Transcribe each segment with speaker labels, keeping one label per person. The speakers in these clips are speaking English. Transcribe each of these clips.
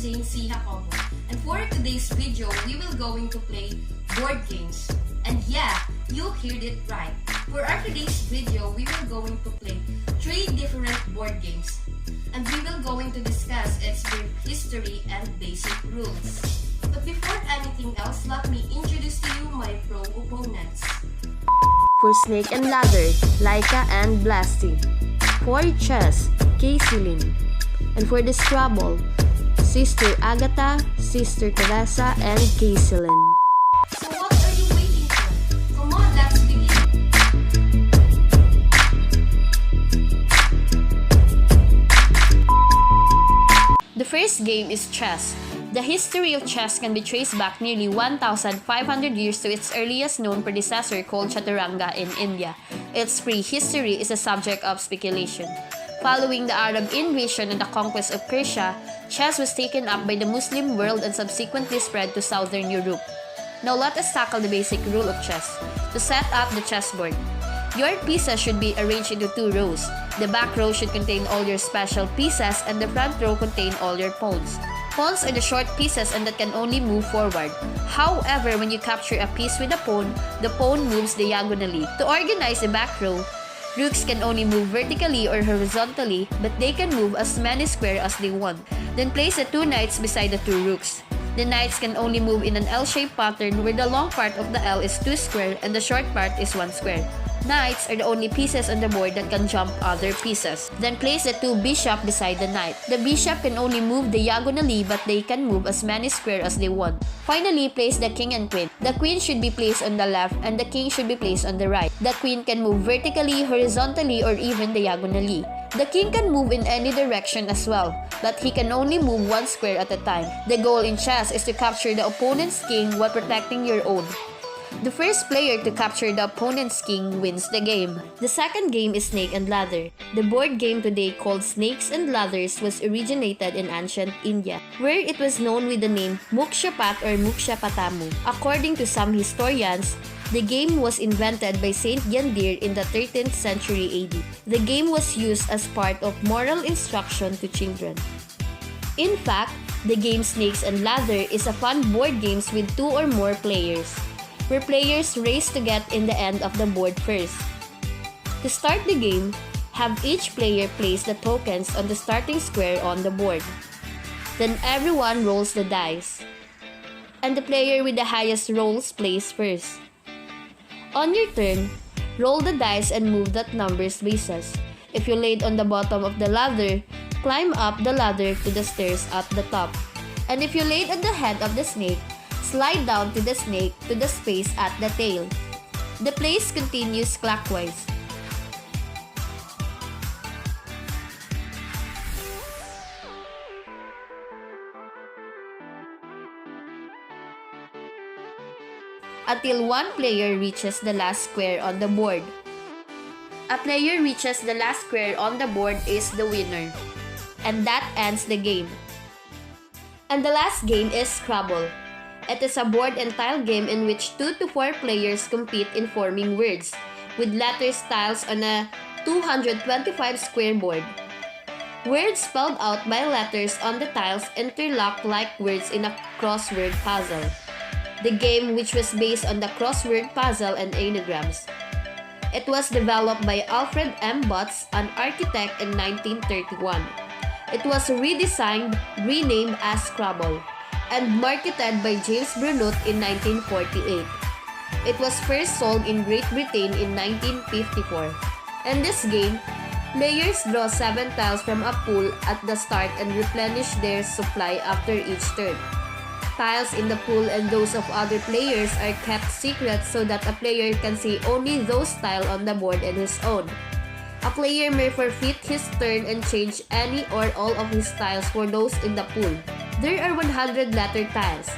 Speaker 1: Zane C. Jacobo, and for today's video, we will going to play board games. And yeah, you heard it right. For our today's video, we will going to play 3 different board games. And we will going to discuss its brief history and basic rules. But before anything else, let me introduce to you my pro opponents.
Speaker 2: For Snake and Ladder, Laika and Blasty. For Chess, Casey Lynn. And for the Scrabble, Sister Agatha, Sister Teresa, and Casey Lynn.
Speaker 1: So what are you waiting for? Come on, let's begin.
Speaker 2: The first game is chess. The history of chess can be traced back nearly 1,500 years to its earliest known predecessor called Chaturanga in India. Its prehistory is a subject of speculation. Following the Arab invasion and the conquest of Persia, chess was taken up by the Muslim world and subsequently spread to southern Europe. Now let us tackle the basic rule of chess. To set up the chessboard, your pieces should be arranged into 2 rows. The back row should contain all your special pieces and the front row contain all your pawns. Pawns are the short pieces and that can only move forward. However, when you capture a piece with a pawn, the pawn moves diagonally. To organize the back row, rooks can only move vertically or horizontally, but they can move as many squares as they want. Then place the 2 knights beside the 2 rooks. The knights can only move in an L-shaped pattern where the long part of the L is 2 square and the short part is 1 square. Knights are the only pieces on the board that can jump other pieces. Then place the 2 bishops beside the knight. The bishop can only move diagonally but they can move as many squares as they want. Finally, place the king and queen. The queen should be placed on the left and the king should be placed on the right. The queen can move vertically, horizontally, or even diagonally. The king can move in any direction as well, but he can only move 1 square at a time. The goal in chess is to capture the opponent's king while protecting your own. The first player to capture the opponent's king wins the game. The second game is Snake and Ladder. The board game today called Snakes and Ladders was originated in ancient India, where it was known with the name Mukshapat or Mukshapatamu. According to some historians, the game was invented by Saint Gyandir in the 13th century AD. The game was used as part of moral instruction to children. In fact, the game Snakes and Ladder is a fun board game with 2 or more players, where players race to get in the end of the board first. To start the game, have each player place the tokens on the starting square on the board. Then everyone rolls the dice, and the player with the highest rolls plays first. On your turn, roll the dice and move that number's bases. If you laid on the bottom of the ladder, climb up the ladder to the stairs at the top. And if you laid on the head of the snake, slide down to the snake to the space at the tail. The place continues clockwise. Until one player reaches the last square on the board. A player reaches the last square on the board is the winner. And that ends the game. And the last game is Scrabble. It is a board and tile game in which 2 to 4 players compete in forming words, with letter tiles on a 225 square board. Words spelled out by letters on the tiles interlock like words in a crossword puzzle. The game, which was based on the crossword puzzle and anagrams. It was developed by Alfred M. Butts, an architect, in 1931. It was redesigned, renamed as Scrabble, and marketed by James Brunot in 1948. It was first sold in Great Britain in 1954. In this game, players draw 7 tiles from a pool at the start and replenish their supply after each turn. Tiles in the pool and those of other players are kept secret so that a player can see only those tiles on the board and his own. A player may forfeit his turn and change any or all of his tiles for those in the pool. There are 100 letter tiles,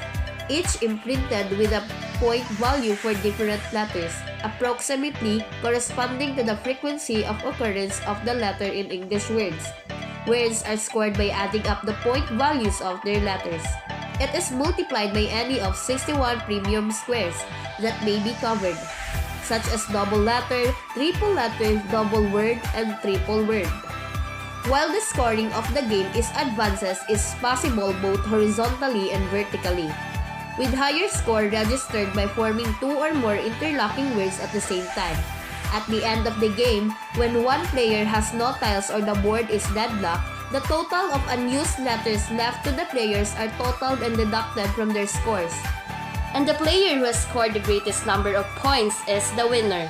Speaker 2: each imprinted with a point value for different letters, approximately corresponding to the frequency of occurrence of the letter in English words. Words are scored by adding up the point values of their letters. It is multiplied by any of 61 premium squares that may be covered, such as double letter, triple letter, double word, and triple word. while the scoring of the game advances is possible both horizontally and vertically, with higher score registered by forming two or more interlocking words at the same time. At the end of the game, when one player has no tiles or the board is deadlocked, the total of unused letters left to the players are totaled and deducted from their scores. And the player who has scored the greatest number of points is the winner.